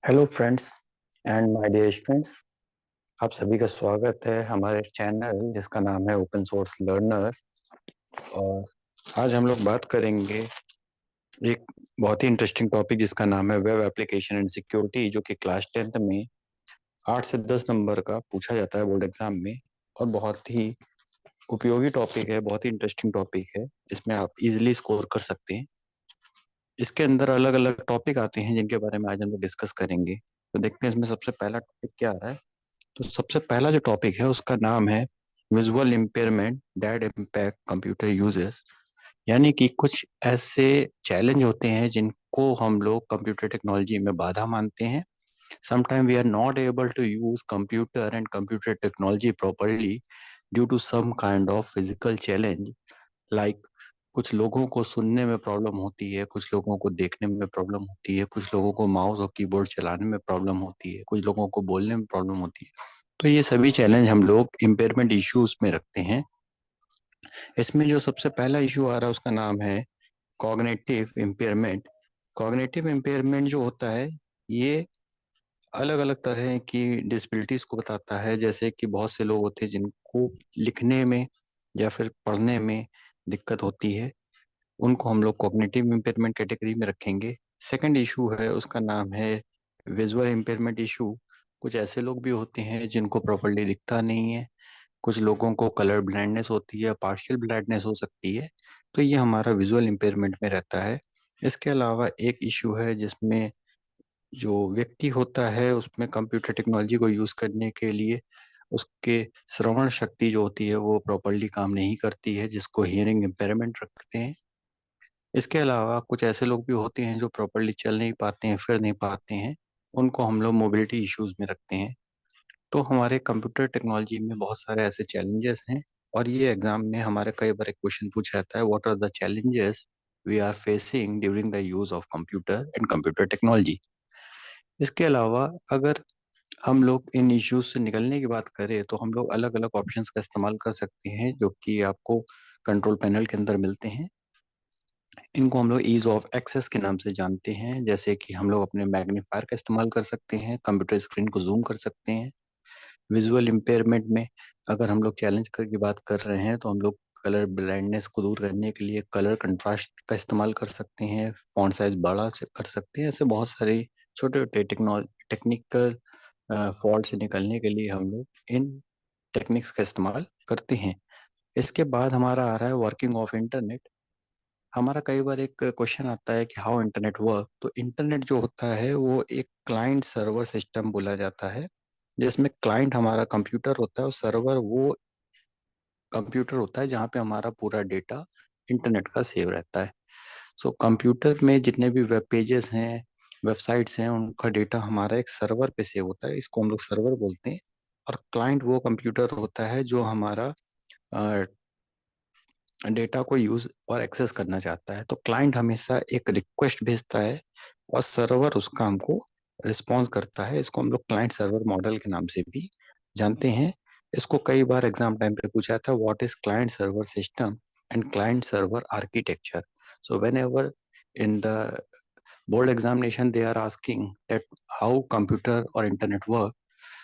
Hello friends and my dear students. आप सभी का स्वागत है हमारे चैनल जिसका नाम है ओपन सोर्स लर्नर। और आज हम लोग बात करेंगे एक बहुत ही इंटरेस्टिंग टॉपिक जिसका नाम है वेब एप्लीकेशन एंड सिक्योरिटी, जो कि क्लास 10th में 8 से 10 नंबर का पूछा जाता है बोर्ड एग्जाम में। और बहुत ही उपयोगी टॉपिक है, बहुत ही इंटरेस्टिंग टॉपिक है। इसमें आप इजिली स्कोर कर सकते हैं। इसके अंदर अलग अलग टॉपिक आते हैं जिनके बारे में आज हम लोग डिस्कस करेंगे। तो देखते हैं इसमें सबसे पहला टॉपिक क्या आ रहा है। तो सबसे पहला जो टॉपिक है उसका नाम है visual impairment that impact computer uses. यानी कि कुछ ऐसे चैलेंज होते हैं जिनको हम लोग कंप्यूटर टेक्नोलॉजी में बाधा मानते हैं। Sometime we are not able to use computer and computer technology properly due to some kind of physical challenge. Like कुछ लोगों को सुनने में प्रॉब्लम होती है, कुछ लोगों को देखने में प्रॉब्लम होती है, कुछ लोगों को माउस और कीबोर्ड चलाने में प्रॉब्लम होती है, कुछ लोगों को बोलने में प्रॉब्लम होती है। तो ये सभी चैलेंज हम लोग इम्पेयरमेंट इश्यूज में रखते हैं। इसमें जो सबसे पहला इशू आ रहा है उसका नाम है कॉग्निटिव इम्पेयरमेंट। कॉग्निटिव इम्पेयरमेंट जो होता है ये अलग अलग तरह की डिसेबिलिटीज को बताता है। जैसे कि बहुत से लोग होते हैं जिनको लिखने में या फिर पढ़ने में दिक्कत होती है, उनको हम लोग कॉग्निटिव इम्पेयरमेंट कैटेगरी में रखेंगे। सेकंड इशू है उसका नाम है विजुअल इम्पेयरमेंट इशू। कुछ ऐसे लोग भी होते हैं जिनको प्रॉपर्ली दिखता नहीं है, कुछ लोगों को कलर ब्लाइंडनेस होती है, पार्शियल ब्लाइंडनेस हो सकती है। तो ये हमारा विजुअल इम्पेयरमेंट में रहता है। इसके अलावा एक इशू है जिसमें जो व्यक्ति होता है उसमें कंप्यूटर टेक्नोलॉजी को यूज करने के लिए उसके श्रवण शक्ति जो होती है वो प्रॉपरली काम नहीं करती है, जिसको हियरिंग इम्पेयरमेंट रखते हैं। इसके अलावा कुछ ऐसे लोग भी होते हैं जो प्रॉपरली चल नहीं पाते हैं, फिर नहीं पाते हैं, उनको हम लोग मोबिलिटी इश्यूज में रखते हैं। तो हमारे कंप्यूटर टेक्नोलॉजी में बहुत सारे ऐसे चैलेंजेस हैं। और ये एग्जाम में हमारे कई बार एक क्वेश्चन पूछा जाता है, what are the challenges we are facing during the use of computer and computer technology. इसके अलावा अगर हम लोग इन इश्यूज से निकलने की बात करें तो हम लोग अलग अलग ऑप्शंस का इस्तेमाल कर सकते हैं जो कि आपको कंट्रोल पैनल के अंदर मिलते हैं। इनको हम लोग ईज ऑफ एक्सेस के नाम से जानते हैं। जैसे कि हम लोग अपने मैग्नीफायर का इस्तेमाल कर सकते हैं, कंप्यूटर स्क्रीन को जूम कर सकते हैं। विजुअल इम्पेयरमेंट में अगर हम लोग चैलेंज की बात कर रहे हैं तो हम लोग कलर ब्लाइंडनेस को दूर करने के लिए कलर कंट्रास्ट का इस्तेमाल कर सकते हैं, फॉन्ट साइज बड़ा कर सकते हैं। ऐसे बहुत सारे छोटे छोटे टेक्निकल फॉल्ट से निकलने के लिए हम लोग इन टेक्निक्स का इस्तेमाल करते हैं। इसके बाद हमारा आ रहा है वर्किंग ऑफ इंटरनेट। हमारा कई बार एक क्वेश्चन आता है कि हाउ इंटरनेट वर्क। तो इंटरनेट जो होता है वो एक क्लाइंट सर्वर सिस्टम बोला जाता है, जिसमें क्लाइंट हमारा कंप्यूटर होता है और सर्वर वो कंप्यूटर होता है जहाँ पे हमारा पूरा डेटा इंटरनेट का सेव रहता है। सो कंप्यूटर में जितने भी वेब पेजेस हैं, वेबसाइट्स हैं, उनका डेटा हमारा एक सर्वर पे सेव होता है, इसको हम लोग सर्वर बोलते हैं। और क्लाइंट वो कंप्यूटर होता है जो हमारा डेटा को यूज और एक्सेस करना चाहता है। तो क्लाइंट हमेशा एक रिक्वेस्ट भेजता है और सर्वर उसका हमको रिस्पॉन्स करता है। इसको हम लोग क्लाइंट सर्वर मॉडल के नाम से भी जानते हैं। इसको कई बार एग्जाम टाइम पे पूछा था, what is client server system and client server architecture. So when ever in the board examination they are asking that how computer or internet work.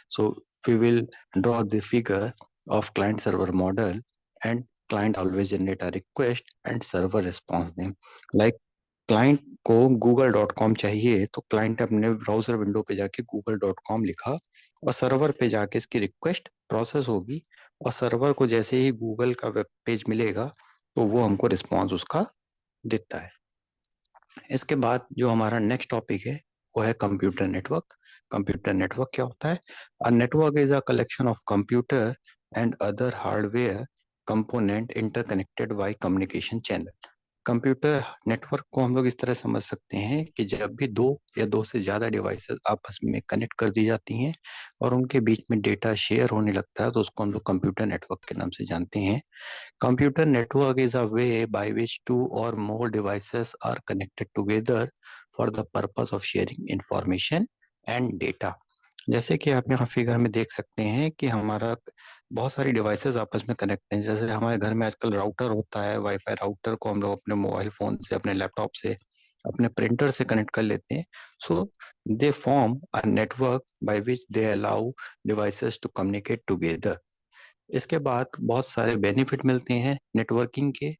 So we will draw the figure of client server model, and client always generate a request and server response them. Like client को google.com चाहिए तो client अपने browser window पे जाके google.com लिखा और server पे जाके इसकी रिक्वेस्ट प्रोसेस होगी। और सर्वर को जैसे ही गूगल का वेब पेज मिलेगा तो वो हमको रिस्पॉन्स उसका देता है। इसके बाद जो हमारा नेक्स्ट टॉपिक है वो है कंप्यूटर नेटवर्क। कंप्यूटर नेटवर्क क्या होता है? A network is a collection of computer and other hardware component interconnected by communication channel. Computer network को हम लोग इस तरह समझ सकते हैं कि जब भी दो या दो से ज्यादा डिवाइसेस आपस में कनेक्ट कर दी जाती हैं और उनके बीच में डेटा शेयर होने लगता है तो उसको हम लोग कंप्यूटर नेटवर्क के नाम से जानते हैं। Computer network is a way by which two or more devices are connected together for the purpose of sharing information and data. जैसे कि आप यहाँ फिगर में देख सकते हैं कि हमारा बहुत सारी डिवाइसेस आपस में कनेक्ट हैं। जैसे हमारे घर में आजकल राउटर होता है, वाईफाई राउटर को हम लोग अपने मोबाइल फोन से, अपने लैपटॉप से, अपने प्रिंटर से कनेक्ट कर लेते हैं। So they form a network by which they allow devices to communicate together. इसके बाद बहुत सारे बेनिफिट मिलते हैं नेटवर्किंग के।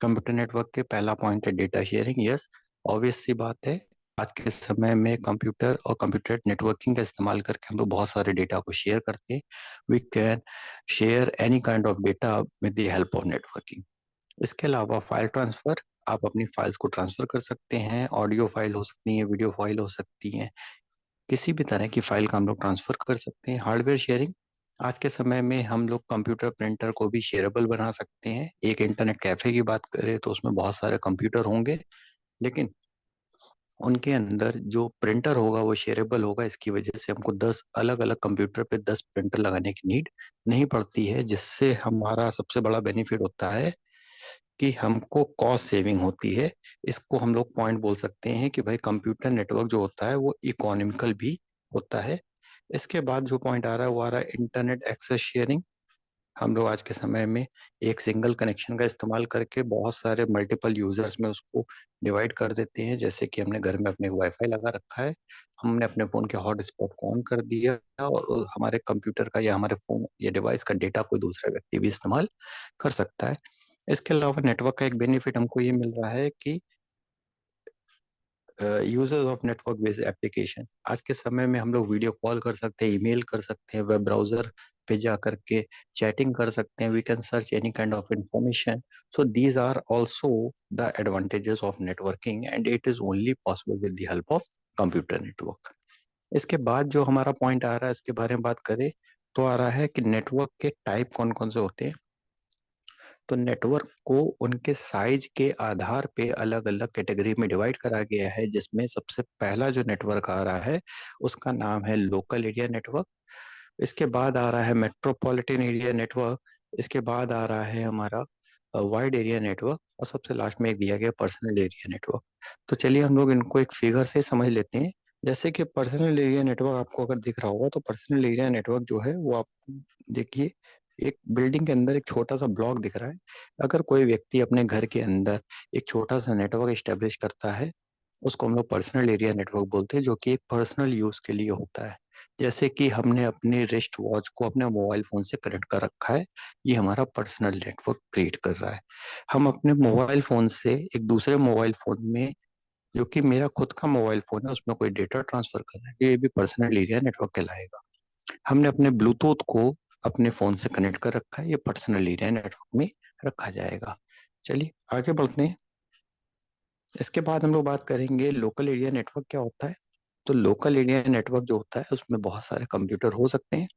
कंप्यूटर नेटवर्क के पहला पॉइंट है डेटा शेयरिंग। यस, ऑब्वियस सी बात है, आज के समय में कंप्यूटर और कंप्यूटर नेटवर्किंग का इस्तेमाल करके हम लोग बहुत सारे डेटा को शेयर करते हैं। We can share any kind of data with the help of networking. इसके अलावा फाइल ट्रांसफर, आप अपनी फाइल्स को ट्रांसफर कर सकते हैं। ऑडियो फाइल हो सकती है, वीडियो फाइल हो सकती है, किसी भी तरह की फाइल का हम लोग ट्रांसफर कर सकते हैं। हार्डवेयर शेयरिंग, आज के समय में हम लोग कंप्यूटर प्रिंटर को भी शेयरेबल बना सकते हैं। एक इंटरनेट कैफे की बात करें तो उसमें बहुत सारे कंप्यूटर होंगे, लेकिन उनके अंदर जो प्रिंटर होगा वो शेयरेबल होगा। इसकी वजह से हमको 10 अलग अलग कंप्यूटर पे 10 प्रिंटर लगाने की नीड नहीं पड़ती है, जिससे हमारा सबसे बड़ा बेनिफिट होता है कि हमको कॉस्ट सेविंग होती है। इसको हम लोग पॉइंट बोल सकते हैं कि भाई कंप्यूटर नेटवर्क जो होता है वो इकोनॉमिकल भी होता है। इसके बाद जो पॉइंट आ रहा है वो आ रहा है इंटरनेट एक्सेस शेयरिंग। हम लोग आज के समय में एक सिंगल कनेक्शन का इस्तेमाल करके बहुत सारे मल्टीपल यूजर्स में उसको डिवाइड कर देते हैं। जैसे कि हमने घर में अपने वाईफाई लगा रखा है, हमने अपने फ़ोन के हॉटस्पॉट को ऑन कर दिया और हमारे कंप्यूटर का या हमारे फ़ोन या डिवाइस का डेटा कोई दूसरा व्यक्ति भी इस्तेमाल कर सकता है। इसके अलावा नेटवर्क का एक बेनिफिट हमको ये मिल रहा है कि users of network based application, आज के समय में हम लोग वीडियो कॉल कर सकते हैं, ईमेल कर सकते हैं, वेब ब्राउजर पे जा करके चैटिंग कर सकते हैं, we can search any kind of information. So these are also the advantages of networking and it is only possible with the help of computer network. इसके बाद जो हमारा पॉइंट आ रहा है इसके बारे में बात करें तो आ रहा है कि नेटवर्क के टाइप कौन कौन से होते हैं। तो नेटवर्क को उनके साइज के आधार पे अलग अलग कैटेगरी में डिवाइड करा गया है, जिसमें सबसे पहला जो नेटवर्क आ रहा है उसका नाम है लोकल एरिया नेटवर्क। इसके बाद आ रहा है मेट्रोपॉलिटन एरिया नेटवर्क। इसके बाद आ रहा है हमारा वाइड एरिया नेटवर्क, और सबसे लास्ट में एक दिया गया पर्सनल एरिया नेटवर्क। तो चलिए हम लोग इनको एक फिगर से समझ लेते हैं। जैसे कि पर्सनल एरिया नेटवर्क आपको अगर दिख रहा होगा तो पर्सनल एरिया नेटवर्क जो है वो आप देखिए, एक बिल्डिंग के अंदर एक छोटा सा ब्लॉक दिख रहा है। अगर कोई व्यक्ति अपने घर के अंदर एक छोटा सा नेटवर्क स्टेब्लिश करता है, उसको हम लोग पर्सनल एरिया नेटवर्क बोलते हैं, जो कि एक पर्सनल यूज के लिए होता है। जैसे कि हमने अपने रिस्ट वॉच को अपने मोबाइल फोन से कनेक्ट कर रखा है, ये हमारा पर्सनल नेटवर्क क्रिएट कर रहा है। हम अपने मोबाइल फोन से एक दूसरे मोबाइल फोन में, जो कि मेरा खुद का मोबाइल फोन है, उसमें कोई डेटा ट्रांसफर कर रहे हैं, ये भी पर्सनल एरिया नेटवर्क कहलाएगा। हमने अपने ब्लूटूथ को अपने फोन से कनेक्ट कर रखा है, ये पर्सनल एरिया नेटवर्क में रखा जाएगा। चलिए आगे बढ़ते हैं। इसके बाद हम लोग बात करेंगे लोकल एरिया नेटवर्क क्या होता है। तो लोकल एरिया नेटवर्क जो होता है उसमें बहुत सारे कंप्यूटर हो सकते हैं।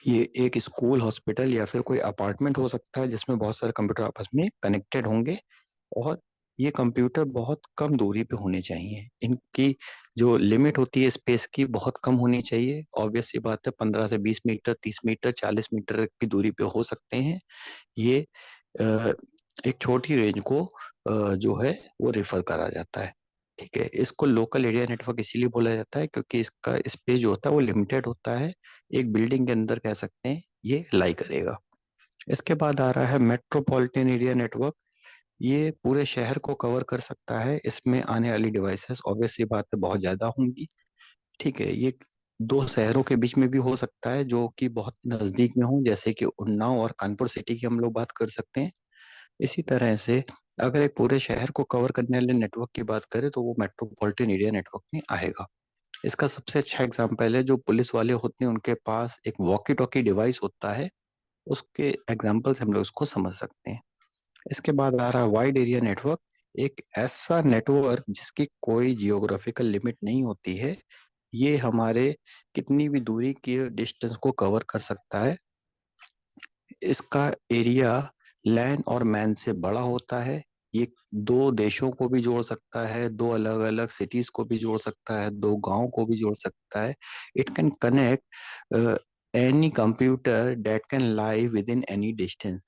ये एक स्कूल, हॉस्पिटल या फिर कोई अपार्टमेंट हो सकता है जिसमें बहुत सारे कंप्यूटर आपस में कनेक्टेड होंगे, और ये कंप्यूटर बहुत कम दूरी पे होने चाहिए। इनकी जो लिमिट होती है स्पेस की बहुत कम होनी चाहिए। ऑब्वियस सी बात है, 15 से 20 मीटर, 30 मीटर, 40 मीटर की दूरी पे हो सकते हैं। ये अ, एक छोटी रेंज को जो है वो रेफर करा जाता है। ठीक है, इसको लोकल एरिया नेटवर्क इसीलिए बोला जाता है क्योंकि इसका स्पेस जो होता है वो लिमिटेड होता है। एक बिल्डिंग के अंदर कह सकते हैं ये लाई करेगा। इसके बाद आ रहा है मेट्रोपॉलिटन एरिया नेटवर्क। ये पूरे शहर को कवर कर सकता है। इसमें आने वाली डिवाइसेस ऑब्वियस सी बात है बहुत ज्यादा होंगी। ठीक है, ये दो शहरों के बीच में भी हो सकता है जो कि बहुत नजदीक में हो, जैसे कि उन्नाव और कानपुर सिटी की हम लोग बात कर सकते हैं। इसी तरह से अगर एक पूरे शहर को कवर करने वाले नेटवर्क की बात करें तो वो मेट्रोपॉलिटन एरिया नेटवर्क में आएगा। इसका सबसे अच्छा एग्जांपल है जो पुलिस वाले होते हैं, उनके पास एक वॉकी टॉकी डिवाइस होता है, उसके एग्जाम्पल से हम लोग उसको समझ सकते हैं। इसके बाद आ रहा है वाइड एरिया नेटवर्क। एक ऐसा नेटवर्क जिसकी कोई जियोग्राफिकल लिमिट नहीं होती है, ये हमारे कितनी भी दूरी की डिस्टेंस को कवर कर सकता है। इसका एरिया लैंड और मैन से बड़ा होता है। ये दो देशों को भी जोड़ सकता है, दो अलग अलग सिटीज को भी जोड़ सकता है, दो गांव को भी जोड़ सकता है। It can connect any computer that can lie within any distance.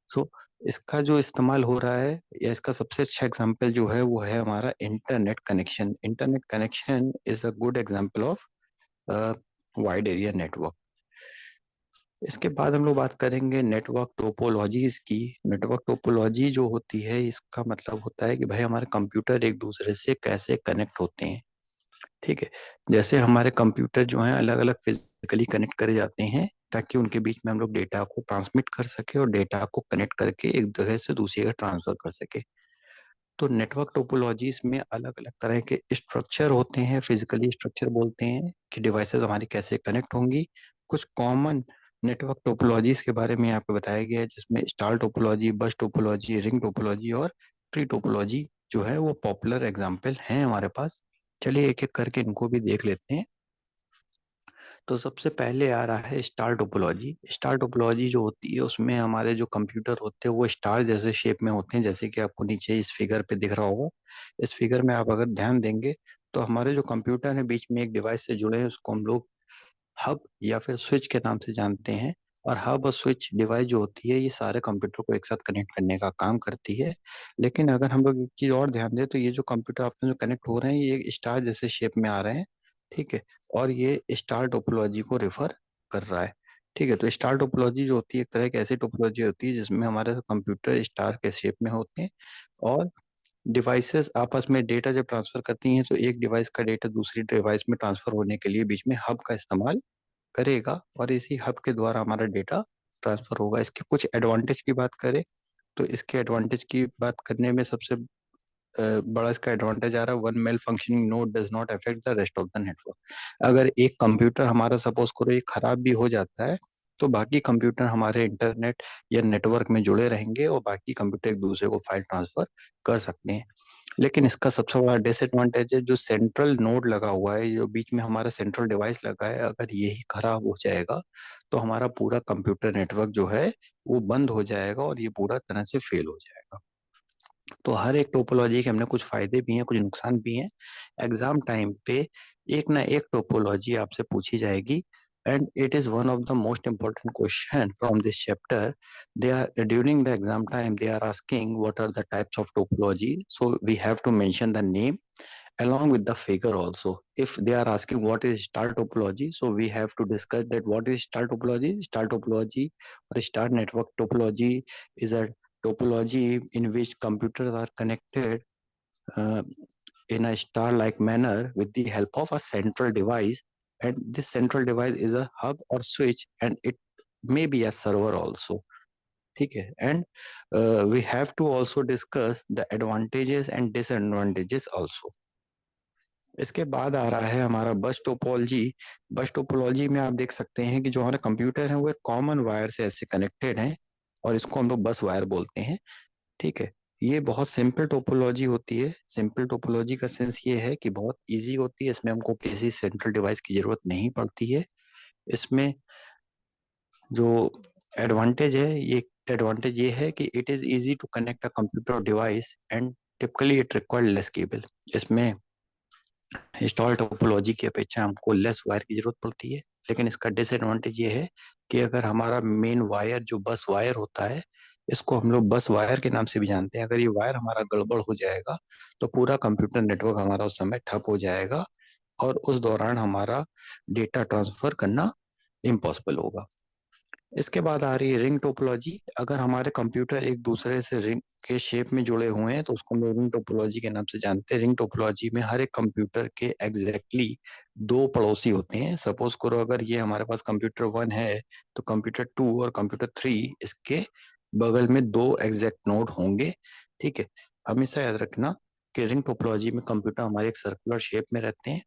So इसका जो इस्तेमाल हो रहा है, या इसका सबसे अच्छा एग्जांपल जो है वो है हमारा internet connection. Internet connection is a good example of wide area network. इसके बाद हम लोग बात करेंगे नेटवर्क टोपोलॉजीज की। नेटवर्क टोपोलॉजी जो होती है, इसका मतलब होता है कि भाई हमारे कंप्यूटर एक दूसरे से कैसे कनेक्ट होते हैं। ठीक है, जैसे हमारे कंप्यूटर जो हैं अलग अलग फिजिकली कनेक्ट करे जाते हैं ताकि उनके बीच में हम लोग डेटा को ट्रांसमिट कर सके और डेटा को कनेक्ट करके एक जगह से दूसरी जगह ट्रांसफर कर सके। तो नेटवर्क टोपोलॉजीज में अलग अलग तरह के स्ट्रक्चर होते हैं, फिजिकली स्ट्रक्चर बोलते हैं कि डिवाइसेस हमारी कैसे कनेक्ट होंगी। कुछ कॉमन नेटवर्क टोपोलॉजीज के बारे में आपको बताया गया है, जिसमें स्टार टोपोलॉजी, बस टोपोलॉजी, रिंग टोपोलॉजी और ट्री टोपोलॉजी जो है वो पॉपुलर एग्जाम्पल हैं हमारे पास। चलिए एक एक करके इनको भी देख लेते हैं। तो सबसे पहले आ रहा है स्टार टोपोलॉजी। स्टार टोपोलॉजी जो होती है उसमें हमारे जो कंप्यूटर होते हैं वो स्टार जैसे शेप में होते हैं, जैसे कि आपको नीचे इस फिगर पे दिख रहा होगा। इस फिगर में आप अगर ध्यान देंगे तो हमारे जो कंप्यूटर है बीच में एक डिवाइस से जुड़े हैं, उसको हम लोग हब या फिर स्विच के नाम से जानते हैं। और हब और स्विच डिवाइस जो होती है ये सारे कंप्यूटर को एक साथ कनेक्ट करने का काम करती है। लेकिन अगर हम लोग एक चीज और ध्यान दें तो ये जो कंप्यूटर आपस में कनेक्ट हो रहे हैं ये स्टार जैसे शेप में आ रहे हैं। ठीक है, और ये स्टार टोपोलॉजी को रेफर कर रहा है। ठीक है, तो स्टार टोपोलॉजी जो होती है एक तरह की ऐसी टोपोलॉजी होती है जिसमें हमारे कंप्यूटर स्टार के शेप में होते हैं। और डिवाइसेस आपस में डेटा जब ट्रांसफर करती हैं तो एक डिवाइस का डेटा दूसरी डिवाइस में ट्रांसफर होने के लिए बीच में हब का इस्तेमाल करेगा और इसी हब के द्वारा हमारा डेटा ट्रांसफर होगा। इसके कुछ एडवांटेज की बात करें तो इसके एडवांटेज की बात करने में सबसे बड़ा इसका एडवांटेज आ रहा है, one malfunctioning node does not affect the rest of the network. अगर एक कंप्यूटर हमारा सपोज करो ये खराब भी हो जाता है तो बाकी कंप्यूटर हमारे इंटरनेट या नेटवर्क में जुड़े रहेंगे और बाकी कंप्यूटर एक दूसरे को फाइल ट्रांसफर कर सकते हैं। लेकिन इसका सबसे बड़ा डिसएडवांटेज है जो सेंट्रल नोड लगा हुआ है, जो बीच में हमारा सेंट्रल डिवाइस लगा है, अगर यही खराब हो जाएगा तो हमारा पूरा कंप्यूटर नेटवर्क जो है वो बंद हो जाएगा और ये पूरा तरह से फेल हो जाएगा। तो हर एक टोपोलॉजी के हमने कुछ फायदे भी हैं, कुछ नुकसान भी हैं। एग्जाम टाइम पे एक ना एक टोपोलॉजी आपसे पूछी जाएगी and it is one of the most important question from this chapter. They are during the exam time they are asking what are the types of topology, so we have to mention the name along with the figure also. If they are asking what is star topology, so we have to discuss that what is star topology. Star topology or star network topology is a topology in which computers are connected uh, in a star-like manner with the help of a central device, and this central device is a hub or switch and it may be a server also. ठीक है, and we have to also discuss the advantages and disadvantages also. इसके बाद आ रहा है हमारा बस topology. बस topology में आप देख सकते हैं कि जो हमारे कंप्यूटर हैं वो एक कॉमन वायर से ऐसे कनेक्टेड हैं और इसको हम लोग बस वायर बोलते हैं। ठीक है, ये बहुत सिंपल टोपोलॉजी होती है। सिंपल टोपोलॉजी का सेंस ये है कि बहुत इजी होती है, इसमें हमको किसी सेंट्रल डिवाइस की जरूरत नहीं पड़ती है। इसमें जो एडवांटेज है ये है कि it is easy to connect a computer device and typically it required less cable. इसमें इंस्टॉल टोपोलॉजी की अपेक्षा हमको लेस वायर की जरूरत पड़ती है। लेकिन इसका डिसएडवांटेज ये है कि अगर हमारा मेन वायर जो बस वायर होता है, इसको हम लोग बस वायर के नाम से भी जानते हैं, अगर ये वायर हमारा गड़बड़ हो जाएगा तो पूरा कंप्यूटर नेटवर्क हमारा उस समय ठप हो जाएगा और उस दौरान हमारा डेटा ट्रांसफर करना इम्पॉसिबल होगा। इसके बाद आ रही है रिंग टोपोलॉजी। अगर हमारे कंप्यूटर एक दूसरे से रिंग के शेप में जुड़े हुए हैं तो उसको हम लोग रिंग टोपोलॉजी के नाम से जानते हैं। रिंग टोपोलॉजी में हर एक कंप्यूटर के एग्जैक्टली दो पड़ोसी होते हैं। सपोज करो अगर ये हमारे पास कंप्यूटर 1 है तो कंप्यूटर 2 और कंप्यूटर 3 इसके बगल में दो एग्जैक्ट नोड होंगे। ठीक है, हमेशा याद रखना कि रिंग टोपोलॉजी में कंप्यूटर हमारे एक सर्कुलर शेप में रहते हैं।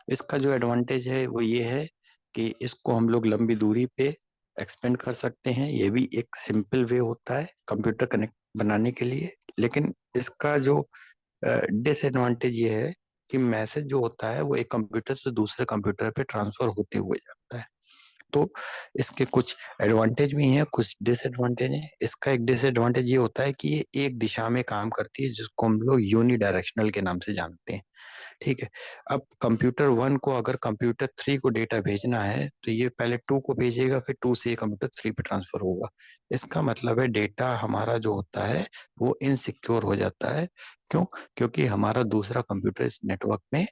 इसका जो एडवांटेज है वो ये है कि इसको हम लोग लंबी दूरी पे एक्सपेंड कर सकते हैं। ये भी एक सिंपल वे होता है कंप्यूटर कनेक्ट बनाने के लिए। लेकिन इसका जो डिसएडवांटेज ये है कि मैसेज जो होता है वो एक कंप्यूटर से दूसरे कंप्यूटर पे ट्रांसफर होते हुए जाता है। तो इसके कुछ एडवांटेज भी हैं, कुछ डिसएडवांटेज हैं। इसका एक डिसएडवांटेज ये होता है कि ये एक दिशा में काम करती है जिसको हम लोग यूनिडायरेक्शनल के नाम से जानते हैं। ठीक है, अब कंप्यूटर 1 को अगर कंप्यूटर 3 को डेटा भेजना है तो ये पहले 2 को भेजेगा, फिर 2 से कंप्यूटर 3 पे ट्रांसफर होगा। इसका मतलब है डेटा हमारा जो होता है वो इनसिक्योर हो जाता है क्यों? क्योंकि हमारा दूसरा कंप्यूटर इस नेटवर्क में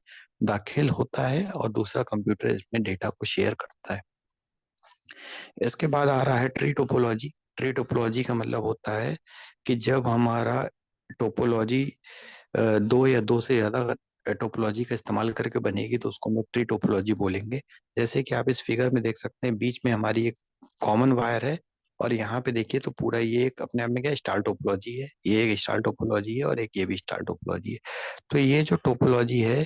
दाखिल होता है और दूसरा कंप्यूटर इसमें डेटा को शेयर करता है। इसके बाद आ रहा है ट्री टोपोलॉजी। ट्री टोपोलॉजी का मतलब होता है कि जब हमारा टोपोलॉजी दो या दो से ज्यादा टोपोलॉजी का इस्तेमाल करके बनेगी तो उसको हम लोग ट्री टोपोलॉजी बोलेंगे। जैसे कि आप इस फिगर में देख सकते हैं, बीच में हमारी एक कॉमन वायर है और यहाँ पे देखिए तो पूरा ये एक अपने आप में क्या स्टार टोपोलॉजी है, ये एक स्टार टोपोलॉजी है और एक ये भी स्टार टोपोलॉजी है। तो ये जो टोपोलॉजी है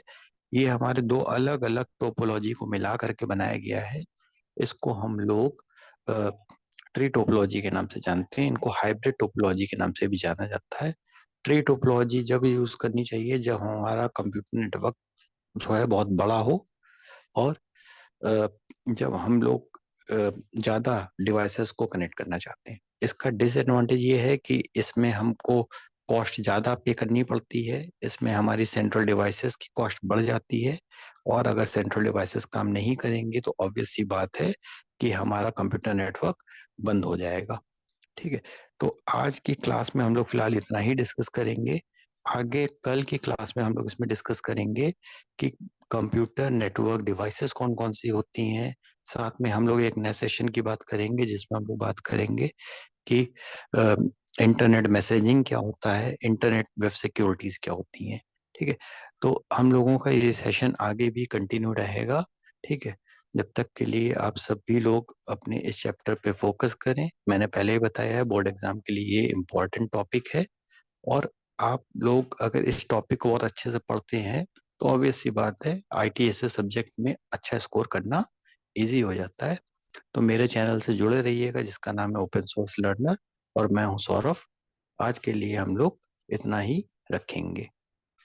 ये हमारे दो अलग अलग टोपोलॉजी को मिला करके बनाया गया है। इसको हम लोग ट्री टोपोलॉजी के नाम से जानते हैं, इनको हाइब्रिड टोपोलॉजी के नाम से भी जाना जाता है। ट्री टोपोलॉजी जब यूज करनी चाहिए जब हमारा कंप्यूटर नेटवर्क जो है बहुत बड़ा हो और अ, जब हम लोग ज्यादा डिवाइसेस को कनेक्ट करना चाहते हैं। इसका डिसएडवांटेज ये है कि इसमें हमको कॉस्ट ज्यादा पे करनी पड़ती है, इसमें हमारी सेंट्रल डिवाइसेस की कॉस्ट बढ़ जाती है और अगर सेंट्रल डिवाइसेस काम नहीं करेंगे तो ऑब्वियस सी बात है कि हमारा कंप्यूटर नेटवर्क बंद हो जाएगा। ठीक है, तो आज की क्लास में हम लोग फिलहाल इतना ही डिस्कस करेंगे। आगे कल की क्लास में हम लोग इसमें डिस्कस करेंगे कि कंप्यूटर नेटवर्क डिवाइसेस कौन कौन सी होती हैं। साथ में हम लोग एक नए सेशन की बात करेंगे जिसमें हम लोग बात करेंगे कि इंटरनेट मैसेजिंग क्या होता है, इंटरनेट वेब सिक्योरिटीज क्या होती हैं। ठीक है, तो हम लोगों का ये सेशन आगे भी कंटिन्यू रहेगा। ठीक है, जब तक के लिए आप सभी लोग अपने इस चैप्टर पे फोकस करें। मैंने पहले ही बताया है बोर्ड एग्जाम के लिए ये इम्पोर्टेंट टॉपिक है और आप लोग अगर इस टॉपिक को और अच्छे से पढ़ते हैं तो ऑब्वियस सी बात है आईटीएस सब्जेक्ट में अच्छा स्कोर करना इजी हो जाता है। तो मेरे चैनल से जुड़े रहिएगा जिसका नाम है ओपन सोर्स लर्नर और मैं हूं सौरभ। आज के लिए हम लोग इतना ही रखेंगे।